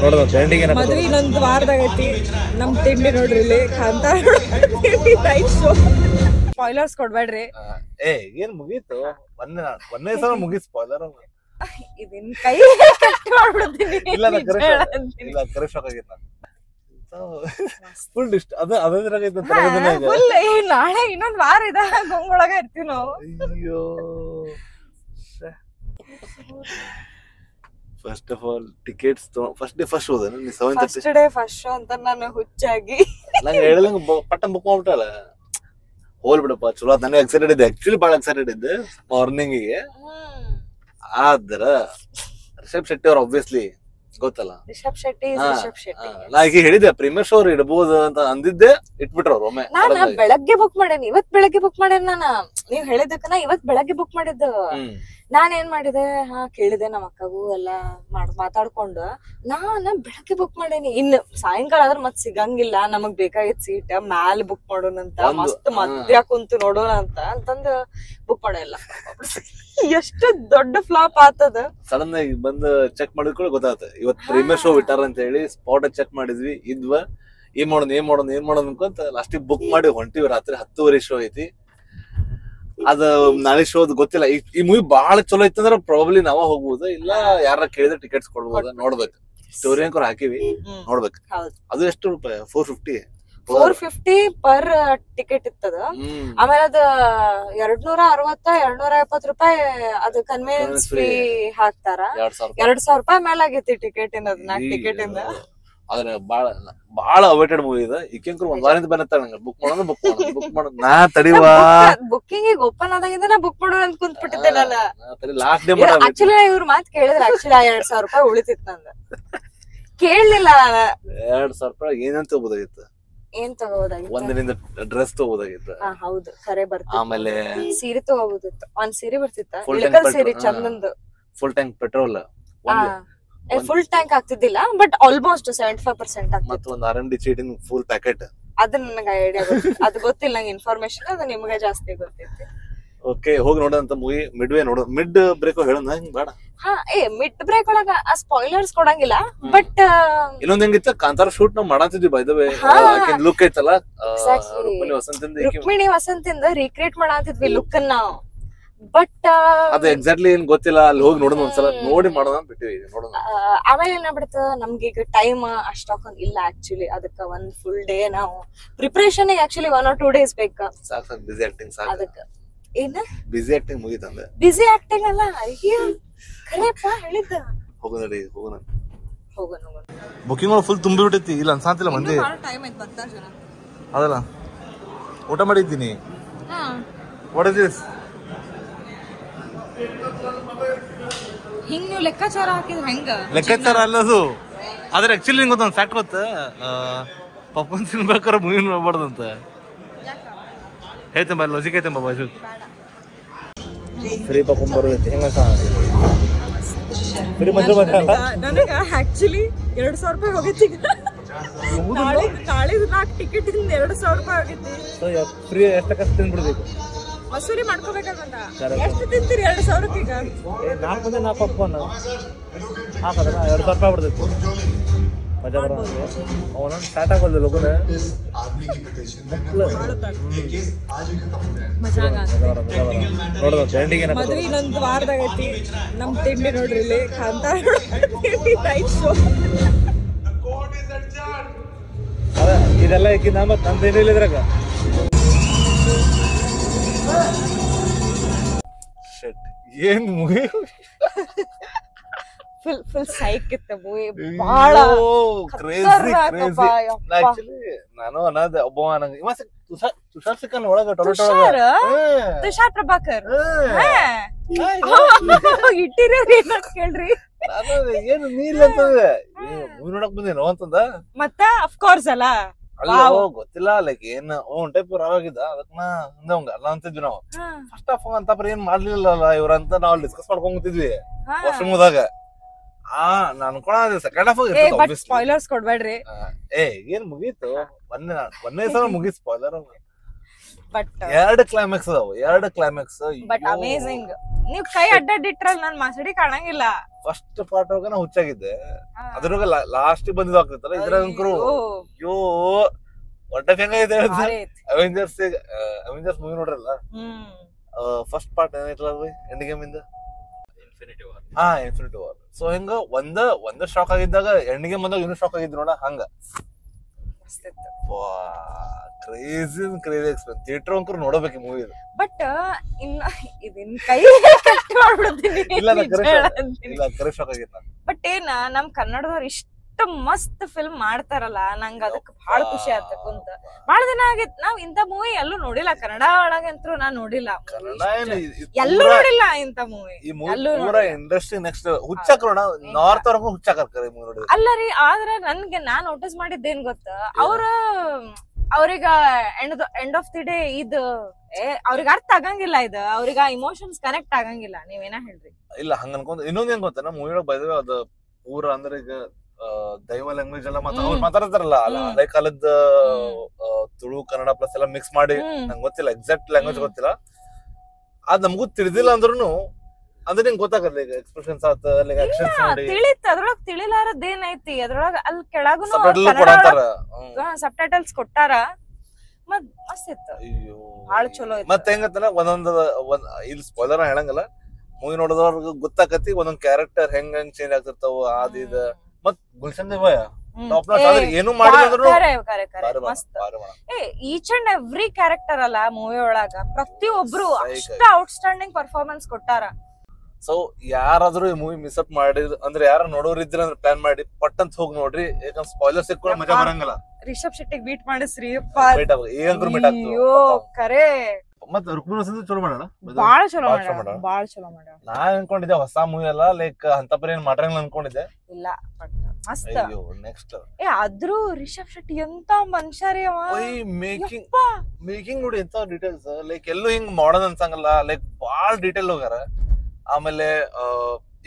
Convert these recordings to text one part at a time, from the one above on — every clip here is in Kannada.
ನೋಡೋದು ಟ್ರೆಂಡಿಂಗ್ ಏನ ಮದ್ವೆ ಇನ್ನೊಂದು ವಾರದಾಗ ಐತಿ. ನಮ್ ತಿಂಡಿ ನೋಡ್ರಿ ಇಲ್ಲಿ ಕಾಂತಾರ ನೈಟ್ ಶೋ. ಸ್ಪಾಯ್ಲರ್ಸ್ ಕೊಡ್ಬೇಡ್ರಿ. ಏನ್ ಮುಗೀತು ಒಂದೇ ಸಲ ಮುಗೀತು ಸ್ಪಾಯ್ಲರ್. ಇದನ್ ಕೈ ಕಟ್ ಮಾಡ್ಬಿಡ್ತೀನಿ. ಇಲ್ಲ ಕರೆಕ್ಟ್ ಆಗಿತ್ತು ಫುಲ್ ಡಿಸ್ಟ್ ಅದ್ರಾಗೈತೆ. ನಾಳೆ ಇನ್ನೊಂದ್ ವಾರ ಇದೆ ಗೊಂಗೊಳಗ ಇರ್ತೀವಿ ನಾವು. ಅಯ್ಯೋ first of all tickets first day first ಹೋದ ಫಸ್ಟ್ ಡೇ ಫಸ್ಟ್ ಶೋ ಅಂತ ನಾನು ಹುಚ್ಚಾಗಿ ನಂಗೆ ಹೇಳಿದಂಗ ಪಟ್ಟ ಬುಕ್ ಮಾಡ್ಬಿಟ್ಟಲ್ಲ. ಹೋಲ್ ಬಿಡಪ್ಪ ಚಲೋ. ನನಗೆ ಎಕ್ಸೈಟೆಡ್ ಇದ್ದೆ, ಆಕ್ಚುಲಿ ಬಹಳ ಎಕ್ಸೈಟೆಡ್ ಇದ್ದೆ ಮಾರ್ನಿಂಗಿಗೆ. ಆದ್ರ ರಿಷಬ್ ಶೆಟ್ಟಿ ಅವ್ರು ಆಬ್ವಿಯಸ್ಲಿ ಗೊತ್ತಲ್ಲ, ರಿಷಬ್ ಶೆಟ್ಟಿ ನಾ ಈಗ ಹೇಳಿದ್ದೆ ಪ್ರೀಮಿಯರ್ ಶೋ ಇಡಬಹುದು ಅಂತ ಅಂದಿದ್ದೆ, ಇಟ್ಬಿಟ್ರು ಅವ್ರು ಒಮ್ಮೆ. ನಾನು ಬೆಳಗ್ಗೆ ಬುಕ್ ಮಾಡೇನಿ, ಇವತ್ ಬೆಳಗ್ಗೆ ಬುಕ್ ಮಾಡೇನಿ. ನೀವ್ ಹೇಳಿದಕ್ಕ ಇವತ್ ಬೆಳಗ್ಗೆ ಬುಕ್ ಮಾಡಿದ್ದು. ನಾನ್ ಏನ್ ಮಾಡಿದೆ, ಕೇಳಿದೆ ನಮ್ಮ ಅಕ್ಕಗೂ ಎಲ್ಲಾ ಮಾತಾಡ್ಕೊಂಡು ನಾನ್ ಬೆಳಗ್ಗೆ ಬುಕ್ ಮಾಡೇನಿ. ಇನ್ನು ಸಾಯಂಕಾಲ ಆದ್ರ ಮತ್ ಸಿಗಂಗಿಲ್ಲ, ನಮಗ್ ಬೇಕಾಗಿತ್ ಸೀಟ್ ಮ್ಯಾಲ ಬುಕ್ ಮಾಡೋಣಂತ, ಮಸ್ತ್ ಮಧ್ಯ ಕುಂತು ನೋಡೋಣ ಅಂತಂದು ಬುಕ್ ಮಾಡಿಲ್ಲ. ಎಷ್ಟು ದೊಡ್ಡ ಫ್ಲಾಪ್ ಆತದ. ಸಡನ್ ಆಗಿ ಬಂದ್ ಚೆಕ್ ಮಾಡಿದ್ಕೊಳ್ಳಿ ಗೊತ್ತಾಗುತ್ತೆ ಇವತ್ ಪ್ರೀಮಿಯರ್ ಶೋ ಇಟ್ಟಾರ ಅಂತ ಹೇಳಿ. ಸ್ಪಾಟ್ ಚೆಕ್ ಮಾಡಿದ್ವಿ, ಇದ್ವ ಏನ್ ಮಾಡೋಣ ಅನ್ಕೊಂತ ಲಾಸ್ಟಿಗೆ ಬುಕ್ ಮಾಡಿ ಹೊಂಟಿವಿ. ರಾತ್ರಿ 10:30 ಶೋ ಐತಿ. ಅದ ನಾಳೆ ಶೋದ್ ಗೊತ್ತಿಲ್ಲ. ಈ ಮೂವಿ ಬಹಳ ಚಲೋ ಐತಂದ್ರ ಪ್ರಾಬಬ್ಲಿ ನಾವ ಹೋಗ್ಬೋದು, ಇಲ್ಲ ಯಾರ ಕೇಳಿದ್ರೆ ಟಿಕೆಟ್ಸ್ ಕೊಡ್ಬೋದು. ನೋಡ್ಬೇಕು, ಸ್ಟೋರಿ ಅಂಕರ್ ಹಾಕಿವಿ, ನೋಡ್ಬೇಕು. ಅದು ಎಷ್ಟು ರೂಪಾಯಿ? 450 ಪರ್ ಟಿಕೆಟ್ ಇತ್ತದ. ಆಮೇಲೆ ಅದ 260-270 ರೂಪಾಯಿ ಅದು ಕನ್ವೀನಿಯನ್ಸ್ ಫೀ ಹಾಕ್ತಾರ. 2,000 ರೂಪಾಯಿ ಮೇಲೆ ಆಗೈತಿ ಟಿಕೆಟ್ ಇಂದ. 4 ಟಿಕೆಟ್ ಇಂದ. ಆದ್ರೆ ಬಾಳ ಅವೇಟೆಡ್ ಮೂವಿ ಇದೆ. ಈಕೆಂಕರು ಒಂದ್ ವಾರದಿಂದ ಬಂದಿರ್ತಾರ ನಂಗೆ ಬುಕ್ ಮಾಡೋದು ನಾ ತಡಿವಾ. ಬುಕ್ಕಿಂಗ್ ಓಪನ್ ಆದಾಗಿಂದ ನಾ ಬುಕ್ ಮಾಡೋಣ ಅಂತ ಕುಂತ್ಬಿಟ್ಟಿದ್ದೆ ನಾನು. ಲಾಸ್ಟ್ ಡೇ ಆಕ್ಚುಲಿ ಇವ್ರ ಮಾತ್ ಕೇಳಿದ್ರೆ ಆಕ್ಚುಲಿ 2,000 ರೂಪಾಯಿ ಉಳಿತಿತ್ತು ನಂದ. ಕೇಳಲಿಲ್ಲ. 2,000 ರೂಪಾಯಿ ಏನಂತ ಹೋಗ್ಬೋದಾಗಿತ್ತು? ಏನ್ ತಗೋಬೋದಾಗಿತ್ತು? ಒಂದಿನಿಂದ ಡ್ರೆಸ್ ತಗೋಬೋದಾಗಿತ್ತು. ಹೌದು, ಖರೆ ಬರ್ತಿತ್ತು. ಆಮೇಲೆ ಸೀರೆ ತಗೋಬೋದಿತ್ತು. ಒಂದ್ ಸೀರೆ ಬರ್ತಿತ್ತ, ಇಳಕಲ್ ಸೀರೆ ಚಂದಂದು. Full tank petrol. Full tank ಆಗ್ತಿದ್ದಿಲ್ಲ, ಬಟ್ ಆಲ್ಮೋಸ್ಟ್ 75% ಆಗ್ತಿತ್ತು. ಮತ್ತೆ ಒಂದು R&D ಚೀಟಿನ ಫುಲ್ ಪ್ಯಾಕೆಟ್. ಅದು ನನಗೆ ಐಡಿಯಾ ಗೊತ್ತಿಲ್ಲ, ಅದು ಗೊತ್ತಿಲ್ಲ ನಂಗೆ ಇನ್ಫಾರ್ಮೇಶನ್. ಅದು ನಿಮ್ಗೆ ಜಾಸ್ತಿ ಗೊತ್ತಿತ್ತು. ಓಕೆ, ಹೋಗಿ ನೋಡೋಂತ ಮೂವಿ ಮಿಡ್ ನೋಡೋ. ಮಿಡ್ ಬ್ರೇಕ್ ಹೇಳೋಣ ಹಿಂಗ್ ಬೇಡ. ಮಿಡ್ ಬ್ರೇಕ್ ಒಳಗ ಸ್ಪಾಯ್ಲರ್ಸ್ ಕೊಡಂಗಿಲ್ಲ. ಬಟ್ ಇನ್ನೊಂದ್ ಹೆಂಗಿತ್ತ, ಕಾಂತಾರ ಶೂಟ್ ನಾವ್ ಮಾಡಾತಿದ್ವಿ ಬೈ ದ ವೇ. ಲುಕ್ ಐತಲ್ಲ ರುಕ್ಮಿಣಿ ವಸಂತಿಂದ ರೀಕ್ರಿಯೇಟ್ ಮಾಡಾತಿದ್ವಿ ಲುಕ್ ಅನ್ನ ನಾವು. ಬಟ್ ಅದು ಎಕ್ಸಾಕ್ಟ್ಲಿ ಏನ್ ಗೊತ್ತಿಲ್ಲ. ಅಲ್ಲಿ ಹೋಗಿ ನೋಡೋಣ, ಒಂದ್ಸಲ ನೋಡಿ ಮಾಡೋಣ ಬಿಟ್ಟಿವಿ. ನೋಡೋಣ ಆಮೇಲೆ ಏನಾಗ್ಬಿಡ್ತ, ನಮ್ಗೆ ಈಗ ಟೈಮ್ ಅಷ್ಟೊಂದ್ ಇಲ್ಲ ಆಕ್ಚುಲಿ. ಅದಕ್ಕ ಒಂದ್ ಫುಲ್ ಡೇ ನಾವು ಪ್ರಿಪರೇಷನ್ ಆಕ್ಚುಲಿ 1 or 2 days ಬೇಕು. ಸಾಕು ಬಿಸಿ ಆಕ್ಟಿಂಗ್ ಸಾಕು. ಅದಕ್ಕ ಏನ ಬಿಸಿ ಆಕ್ಟಿಂಗ್ ಮುಗಿತಂದೆ. ಬಿಸಿ ಆಕ್ಟಿಂಗ್ ಅಲ್ಲ, ಅಯ್ಯೋ ಖರೇಪ್ಪ ಹೇಳಿದ್ದ. ಹೋಗೋಣ ಹೋಗೋಣ. ಬುಕಿಂಗ್ ಫುಲ್ ತುಂಬಿ ಬಿಟ್ಟೈತಿ. ಇಲ್ಲ ಅನ್ಸಾಂತಿಲ್ಲ ಮಂದಿ. ಟೈಮ್ ಐತ್ ಬರ್ತಾರ ಜನ. ಅದಲ್ಲ ಊಟ ಮಾಡಿದ್ದೀನಿ. What is this? ಹಿಂಗ್ ನೀವು ಲೆಕ್ಕಾಚಾರ ಹಾಕಿದ್ರೆ ಹೆಂಗ? ಲೆಕ್ಕಾಚಾರ ಅಲ್ಲದು. ಆದ್ರೆ ಆಕ್ಚುಲಿ ನಿಂಗೆ ಗೊತ್ತೊಂದು ಫ್ಯಾಕ್ಟ್ ಗೊತ್ತ, ಪಪ್ಪನ್ ತಿನ್ಬೇಕಾರೆ ಮೂವಿ ನೋಡ್ಬಾರ್ದಂತ ಹೇಳ್ತೇನೆ. ಲಾಜಿಕ್ ಐತೆ ಬಾಜು ಫ್ರೀ ಪಪ್ಪನ್ ಬರೋದೈತಿ. ಹೆಂಗ ಫ್ರೀ ಮಂಜು ಬಂದ ನನಗ ಆಕ್ಚುಲಿ 2,000 ರೂಪಾಯಿ ಹೋಗಿತ್ತು. ನಾಳೆ 4 ಟಿಕೆಟ್ ಇಂದ 2,000 ರೂಪಾಯಿ ಹೋಗಿತ್ತು. ಫ್ರೀ ಎಷ್ಟಕ್ಕೆ ತಿನ್ಬಿಡ್ಬೇಕು, ವಸೂಲಿ ಮಾಡ್ಕೋಬೇಕಂತ. ಎಷ್ಟು ತಿಂತೀರಿ 2,000 ಈಗ? 4 ಮಂದಿ 4 ಪಪ್ಪನ್ ಹಾಕದ್ರ 2,000 ರೂಪಾಯಿ ಬಿಡ್ಬೇಕು. ಮಜಾ ಬರೋ ಅವನ ಸ್ಟಾರ್ಟ್ ಆಗೋದು ಲಗುನ. ನೋಡೋದು ಟ್ರೆಂಡಿಂಗ್ ಏನ. ಮದ್ವೆ ಇನ್ನೊಂದು ವಾರದಾಗ ಐತಿ. ನಮ್ ತಿಂಡಿ ನೋಡ್ರಿ ಇಲ್ಲಿ ಕಾಂತಾರ ನೈಟ್ ಶೋ. ಇದೆಲ್ಲ ಈಕಿನ ಮತ್ ನಮ್ ತಿಂಡಿ ಇದ್ರಾಗ ಏನ್ ಮೂವಿ ಫುಲ್ ಸೈಕ್ ಇತ್ತ ಮೂವಿ. ಬಹಳ ನಾನು ಅನ್ನೋದು ಒಬ್ಬ ನಂಗೆ ತುಷಾರ್ ಸಿಕ್ಕನ್ ಒಳಗ ತುಷಾರ್ ಪ್ರಭಾಕರ್ ಇಟ್ಟಿರೋರಿ ಕೇಳ್ರಿ. ಏನು ನೀಲ್ ಅಂತಂದ್ರೆ ಮೂವಿ ನೋಡಕ್ ಬಂದೇನೋ ಅಂತಂದ. ಮತ್ತ ಅಫ್ಕೋರ್ಸ್ ಅಲ್ಲ ಗೊತ್ತಿಲ್ಲ, ಲೈಕ್ ಏನ್ ಒಂದ್ ಟೈಪ್ ರಾವಾಗಿದ್ದ. ಅದಕ್ಕ ಅಂದಂಗ ಅಲ್ಲ ಅಂತಿದ್ವಿ ನಾವು. ಫಸ್ಟ್ ಆಫ್ ಅಂತ ಏನ್ ಮಾಡ್ಲಿಲ್ಲ ಇವ್ರಂತ ನಾವ್ ಡಿಸ್ಕಸ್ ಮಾಡ್ಕೊಂಡ್ತಿದ್ವಿ ವಾಶ್ರೂಮ್ದಾಗ. ನಾನು ಅನ್ಕೊಳ್ಳೋದು ಸೆಕೆಂಡ್ ಹಾಫ್ ಸ್ಪಾಯ್ಲರ್ಸ್ ಕೊಡ್ಬೇಡ್ರಿ. ಏನ್ ಮುಗೀತು ಒಂದೇ ಸಲ ಮುಗೀತು ಸ್ಪಾಯ್ಲರ್. ಬಟ್ ಎರಡು ಕ್ಲೈಮ್ಯಾಕ್ಸ್ ಅದಾವ, ಎರಡು ಕ್ಲೈಮ್ಯಾಕ್ಸ್. But amazing. ನೀವ್ ಕೈ ಅಡ್ಡಿಟ್ರಲ್ ನಾನ್ ಮಾಸಡಿ ಕಾಣಂಗಿಲ್ಲ. ಫಸ್ಟ್ ಪಾರ್ಟ್ ಒಳಗ ನಾ ಹುಚ್ಚಾಗಿದ್ದೆ, ಅದ್ರೊಳಗ ಲಾಸ್ಟ್ ಬಂದಿದ್ ಆಗ್ತೈತಲ್ಲ, ಇದ್ರಂಕರು ಅಯ್ಯೋ ಒಟ್ಟ ಹೆಂಗೈತೆ. ಅವೆಂಜರ್ಸ್ ಮೂವಿ ನೋಡ್ರಲ್ಲ, ಫಸ್ಟ್ ಪಾರ್ಟ್ ಏನೈತಲ್ಲ ಎಂಡ್ ಗೇಮ್ ಇಂದ ಇನ್ಫಿನಿಟಿ ವಾರ್. ಸೊ ಹಿಂಗ ಒಂದ ಶಾಕ್ ಆಗಿದ್ದಾಗ ಎಂಡ್ ಗೇಮ್ ಬಂದಾಗ ಇನ್ನೂ ಶಾಕ್ ಆಗಿದ್ ನೋಡ, ಹಂಗ ಕ್ರೇಜಿ ಎಕ್ಸ್ಪೀರಿಯನ್ಸ್. ಥಿಯೇಟರ್ ಅಂಕರು ನೋಡಬೇಕು ಈ ಮೂವಿ. ಬಟ್ ಇನ್ನ ಇದನ್ ಕೈ ಇಲ್ಲ ಕರೆ ಶಾಕ್ ಆಗಿತ್ತ. ಬಟ್ ಏನ ನಮ್ ಕನ್ನಡದವ್ರು ಇಷ್ಟ ಮಸ್ತ್ ಫಿಲ್ಮ್ ಮಾಡ್ತಾರಲ್ಲ, ನಂಗ ಅದಕ್ ಬಹಳ ಖುಷಿ ಆತ ಕುಂತ. ಬಹಳ ದಿನ ಆಗೈತ್ ನಾವ್ ಇಂತ ಮೂವಿ ಎಲ್ಲೂ ನೋಡಿಲ್ಲ, ಕನ್ನಡ ಒಳಗಂತ್ರು ನಾ ನೋಡಿಲ್ಲ, ಎಲ್ಲೂ ನೋಡಿಲ್ಲ ಇಂತ ಮೂವಿ. ಇಂಡಸ್ಟ್ರಿ ನೆಕ್ಸ್ಟ್ ಹುಚ್ಚಾಕ್ರೋಣ, ನಾರ್ತ್ ಅವ್ರಂಗ ಹುಚ್ಚಾಕರ್ ನೋಡಿ. ಅಲ್ಲ ರೀ, ಆದ್ರೆ ನನ್ಗೆ ನಾನ್ ನೋಟಿಸ್ ಮಾಡಿದ್ದೇನ್ ಗೊತ್ತ, ಅವ್ರಿಗ ಎಂಡ್ ಆಫ್ ದಿ ಡೇ ಇದು ಅವ್ರಿಗೆ ಅರ್ಥ ಆಗಂಗಿಲ್ಲ, ಇದು ಅವ್ರಿಗೆ ಇಮೋಷನ್ಸ್ ಕನೆಕ್ಟ್ ಆಗಂಗಿಲ್ಲ. ನೀವೇನ ಹೇಳ್ರಿ? ಇಲ್ಲ ಹಂಗ ಅನ್ಕೊಂಡ್ ಇನ್ನೊಂದ್ ಏನ್ ಗೊತ್ತ, ಮೂವಿ ಒಳಗ್ ಬೈದ ಅದ ಪೂರ ಅಂದ್ರೆ ಈಗ ದೈವ ಲ್ಯಾಂಗ್ವೇಜ್ ಎಲ್ಲ ಮಾತಾಡ್ತಾರಲ್ಲ, ಹಳೆ ಕಾಲದ ತುಳು ಕನ್ನಡ ಪ್ಲಸ್ ಎಲ್ಲ ಮಿಕ್ಸ್ ಮಾಡಿ, ನಂಗೆ ಗೊತ್ತಿಲ್ಲ ಎಕ್ಸಾಕ್ಟ್ ಲ್ಯಾಂಗ್ವೇಜ್ ಗೊತ್ತಿಲ್ಲ, ಅದ್ ನಮಗೂ ತಿಳಿದಿಲ್ಲ ಅಂದ್ರೂ ಅಂದ್ರೆ ನಿಂಗೆ ಗೊತ್ತಾಗಲ್ಲ. ಈಗ ಎಕ್ಸ್ಪ್ರೆಷನ್ಸ್ ಆತ, ಆಕ್ಷನ್ಸ್ ನೋಡಿ ತಿಳಿತ, ಅದ್ರೊಳಗ್ ತಿಳಿಲಾರದೇನೈತಿ, ಅದ್ರೊಳಗ ಅಲ್ಲಿ ಕೆಳಗೂ ಸಬ್ ಟೈಟಲ್ಸ್ ಕೊಟ್ಟಾರ, ಮತ್ ಮಸ್ತ್ ಇತ್ತು, ಭಾಳ ಚಲೋ ಇತ್ತು. ಮತ್ತೆ ಹೆಂಗತ್ತಲ್ಲ ಇಲ್ಲಿ ಸ್ಪಾಯ್ಲರ್ ಹೇಳಂಗಲ್ಲ, ಮೂವಿ ನೋಡೋದ್ರಿಗೆ ಗೊತ್ತಾಕತಿ ಒಂದೊಂದ್ ಕ್ಯಾರೆಕ್ಟರ್ ಹೆಂಗ್ ಚೇಂಜ್ ಆಗ್ತಿರ್ತಾವ. ಆದಿದ ಮತ್ ಗುಲ್ಶನ್ ದೇವಯ್ಯ ಟಾಪ್ ನಾಚ್, ಆದ್ರೆ ಏನು ಮಾಡಿದ್ರು ಈಚ್ ಅಂಡ್ ಎವ್ರಿ ಕ್ಯಾರೆಕ್ಟರ್ ಅಲ್ಲ ಮೂವಿ ಒಳಗ ಪ್ರತಿಯೊಬ್ರು ಅಷ್ಟ ಔಟ್ಸ್ಟ್ಯಾಂಡಿಂಗ್ ಪರ್ಫಾರ್ಮೆನ್ಸ್ ಕೊಟ್ಟಾರ. ಸೊ ಯಾರಾದ್ರೂ ಈ ಮೂವಿ ಮಿಸ್ ಅಪ್ ಮಾಡಿದ್ರು ಅಂದ್ರೆ, ಯಾರ ನೋಡೋರ್ ಇದ್ರ ಅಂದ್ರೆ ಪ್ಲಾನ್ ಮಾಡಿ ಪಟ್ಟಂತ ಹೋಗಿ ನೋಡ್ರಿ, ಯಾಕಂದ್ರೆ ಸ್ಪಾಯ್ಲರ್ ಸಿಕ್ಕೋಳ ಮಜಾ ಬರಂಗಲ್ಲ. ರಿಷಬ್ ಶೆಟ್ಟಿಗ್ ಬೀಟ್ ಮಾಡಿಸ್ರಿ, ಕರೆ. ಮತ್ ರುಕ್ಮಿಣಿ ವಸಂತ ಚಲೋ ಮಾಡೋಣ, ಬಾಳ ಚಲೋ ಮಾಡ್ಯಾರ. ನಾ ಅನ್ಕೊಂಡಿದ್ದೆ ಹೊಸ ಮೂವಿ ಅಲ್ಲ, ಲೈಕ್ ಅಂತಪರಿ ಏನ್ ಮಾಡ್ರಂಗಿಲ್ಲ ಅನ್ಕೊಂಡಿದ್ದೆ. ಇಲ್ಲ ಮಸ್ತ್. ನೆಕ್ಸ್ಟ್ ಆದ್ರೂ ರಿಷಬ್ ಶೆಟ್ಟಿ ಎಂತ ಮನುಷ್ಯ ರೀ ಅವ. ಮೇಕಿಂಗ್ ನೋಡಿ ಎಂತ ಡೀಟೇಲ್ಸ್, ಲೈಕ್ ಎಲ್ಲೂ ಹಿಂಗ್ ಮಾಡರ್ನ್ ಅನ್ಸಂಗಲ್ಲ, ಲೈಕ್ ಬಾಳ್ ಡೀಟೇಲ್ ಹೋಗ್ಯಾರ. ಆಮೇಲೆ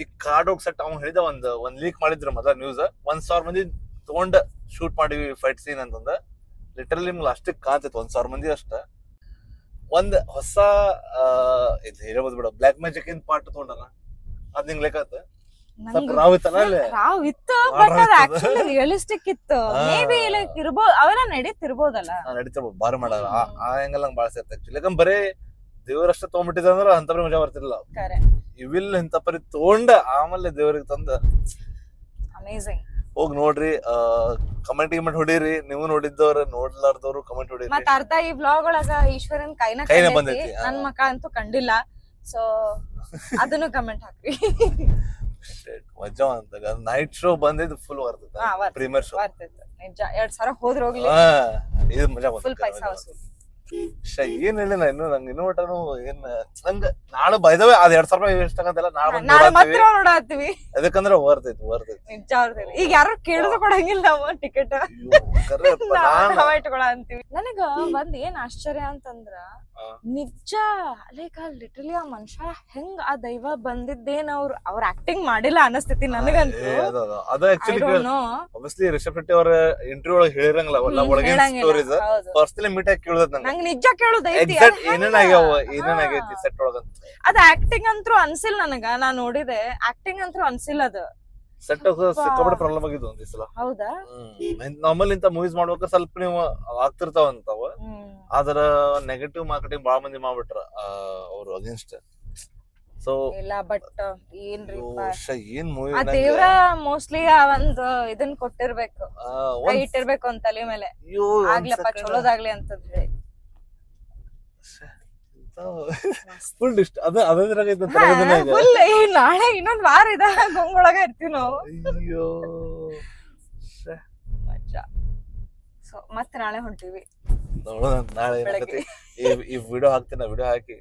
ಈ ಕಾರ್ಡ್ ಸೆಟ್ ಅವ್ನು ಹೇಳಿದ ಒಂದ್ ಲೀಕ್ ಮಾಡಿದ್ರು ಮೊದಲ ನ್ಯೂಸ್, 1,000 ಮಂದಿ ತಗೊಂಡ್ ಶೂಟ್ ಮಾಡಿವಿ ಫೈಟ್ ಸೀನ್ ಅಂತಂದ. ಲಿಟರಲಿ ನಿಮ್ಗೆ ಅಷ್ಟಕ್ಕೆ ಕಾಣ್ತೈತಿ 1,000 ಮಂದಿ ಅಷ್ಟ. ಒಂದ್ ಹೊಸ ಇದು ಹೇಳ್ಬೋದು ಬಿಡ, ಬ್ಲಾಕ್ ಮ್ಯಾಜಿಕ್ ಇನ್ ಪಾರ್ಟ್ ತಗೊಂಡಲ್ಲ, ಅದ್ ನಿಂಗ್ ಲೆಕ್ಕ ರಾವ್ ಇತ್ತು, ಬಟ್ ಅದ್ ಆಕ್ಚುಲಿ ರಿಯಲಿಸ್ಟಿಕ್ ಇತ್ತು. ಮೇ ಬಿ ಲೈಕ್ ಇರ್ಬೋದು, ಅವೆಲ್ಲ ನಡೀತಿರ್ಬೋದಲ್ಲ, ನಡೀತಿರ್ಬೋದು. ಬಾರಿ ಮಾಡಾರ ಆ ಹೆಂಗಲ್ಲ ಬಾಳ ಸೇರ್ತ ಆಕ್ಚುಲಿ. ಯಾಕಂದ್ರೆ ಬರೇ ದೇವ್ರಷ್ಟ ತಗೊಂಡ್ಬಿಟ್ಟಿದ ಅಂದ್ರ ಅಂತಪರಿ ಮಜಾ ಬರ್ತಿರ್ಲಿಲ್ಲ. ಇವಿಲ್ ಇಂತಪರಿ ತಗೊಂಡ ಆಮೇಲೆ ದೇವ್ರಿಗೆ ತಂದ ಅಮೇಜಿಂಗ್. ಹೋಗ್ ನೋಡ್ರಿ, ಕಮೆಂಟ್ ಹೊಡೀರಿ. ನೀವು ನೋಡಿದ್ದವ್ರ, ನೋಡ್ಲಾರ್ದವ್ರು ಕಮೆಂಟ್ ಹೊಡೀರಿ. ಮತ್ತ ಅರ್ಧ ಈ ವ್ಲಾಗ್ ಒಳಗ ಈಶ್ವರನ್ ಕೈನ ಬಂದೈತಿ, ನನ್ ಮಕ ಅಂತೂ ಕಂಡಿಲ್ಲ, ಸೊ ಅದನ್ನು ಕಮೆಂಟ್ ಹಾಕ್ರಿ. ಮಜಾ ಅಂತ ನೈಟ್ ಶೋ ಬಂದಿದ್ದು ಫುಲ್ ಬರ್ತೈತೆ, ಪ್ರೀಮಿಯರ್ ಶೋ ಬರ್ತೈತೆ. ನಿಜ 2,000 ಹೋದ್ರ ಹೋಗ್ಲಿ, ಇದು ಮಜಾ ಫುಲ್ ಪೈಸಾ ವಸೂಲ್. ಏನ್ ಹೇಳಿಲ್ಲ ಇನ್ನು ನಂಗೆ ಇನ್ನೂ ಒಟ್ಟನು ಏನ್ ನಂಗೆ ನಾಳೆ ಬೈದವೆ ಅದ್ 2,000 ರೂಪಾಯಿ ವೇಸ್ಟ್ ಆಗಂತಲ್ಲ, ನಾಳೆ ಮಾತ್ರ ನೋಡತ್ತೀವಿ. ಅದಕ್ಕಂದ್ರೆ ವರ್ತೈತಿ ನಿಜ ವರ್ತೈತಿ. ಈಗ ಯಾರು ಕೇಳಿದ್ರು ಕೊಡಂಗಿಲ್ಲ ನಾವು ಟಿಕೆಟ್, ಇಟ್ಕೊಳ ಅಂತೀವಿ. ನನಗ ಒಂದ್ ಏನ್ ಆಶ್ಚರ್ಯ ಅಂತಂದ್ರ, ನಿಜ ಲೈಕ್ ಲಿಟರಲಿ ಆ ಮನುಷ್ಯ ಹೆಂಗ್ ಆ ದೈವ ಬಂದಿದ್ದೇನ್ ಅವ್ರ ಆಕ್ಟಿಂಗ್ ಮಾಡಿಲ್ಲ ಅನಸ್ತೈತಿ ನನಗಂತೂ. ಅದು ಆಬ್ವಿಯಸ್ಲಿ ರಿಷಬ್ ಶೆಟ್ಟಿ ಅವರ ಇಂಟರ್ವ್ಯೂ ಒಳಗೆ ಹೇಳಿರಂಗಲ್ಲ, ಒಳಗಿನ ಸ್ಟೋರೀಸ್ ಪರ್ಸನಲಿ ಮೀಟ್ ಆಗಿ ಕೇಳೋದ್ ನಂಗೆ ನಿಜ ಕೇಳೋದೈತಿ, ಏನೇನಾಗೈತಿ ಸೆಟ್ ಒಳಗಂತ. ಅದ ಆಕ್ಟಿಂಗ್ ಅಂತೂ ಅನ್ಸಿಲ್ಲ ನನಗ, ನಾ ನೋಡಿದೆ ಆಕ್ಟಿಂಗ್ ಅಂತೂ ಅನ್ಸಿಲ್ಲ. ಅದು ಸೆಟ್ ಸಿಕ್ಕಾಪಟ್ಟೆ ಪ್ರಾಬ್ಲಮ್ ಆಗಿದ್ದು ಒಂದ್ ಸಲ. ಹೌದಾ? ನಾರ್ಮಲ್ ಇಂತ ಮೂವೀಸ್ ಮಾಡ್ಬೇಕಾದ್ರೆ ಸ್ವಲ್ಪ ನೀವು ಆಗ್ತಿರ್ತಾವ ಅಂತಾವ, ಆದ್ರ ನೆಗೆಟಿವ್ ಮಾರ್ಕೆಟಿಂಗ್ ಬಾಳ ಮಂದಿ ಮಾಡ್ಬಿಟ್ರ ಅವ್ರು ಅಗೇನ್ಸ್ಟ್. ಸೊ ಇಲ್ಲ ಬಟ್ ಏನ್ರಿ ಏನ್ ಮೂವಿ ದೇವ್ರ ಮೋಸ್ಟ್ಲಿ ಒಂದ್ ಇದನ್ ಕೊಟ್ಟಿರ್ಬೇಕು, ಕೈ ಇಟ್ಟಿರ್ಬೇಕು ಅಂತ ತಲೆ ಮೇಲೆ, ಆಗ್ಲಪ್ಪ ಚಲೋದಾಗ್ಲಿ ಅಂತಂದ್ರೆ. ಫುಲ್ ಇಷ್ಟ ನಾಳೆ ಇನ್ನೊಂದ್ ವಾರ ಇದ ಗೊಂಗೊಳಗ ಇರ್ತೀವಿ ನಾವು. ಅಯ್ಯೋ ಸೊ ಮತ್ತೆ ನಾಳೆ ಹೊಂಟಿವಿ ನೋಡೋಣ. ನಾಳೆ ಈ ವಿಡಿಯೋ ಹಾಕ್ತೀನಿ, ವಿಡಿಯೋ ಹಾಕಿ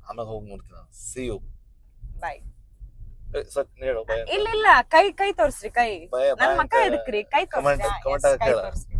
ಆಮೇಲೆ ಹೋಗಿ ನೋಡ್ತೀನಿ. ಸಿ ಯು, ಬಾಯ್. ಇಲ್ಲ ಇಲ್ಲ, ಕೈ ತೋರ್ಸ್ರಿ, ಕೈ ನನ್ ಮಕ್ಕ ಎದಕ್ರಿ, ಕೈ ತೋರ್ಸ್ರಿ.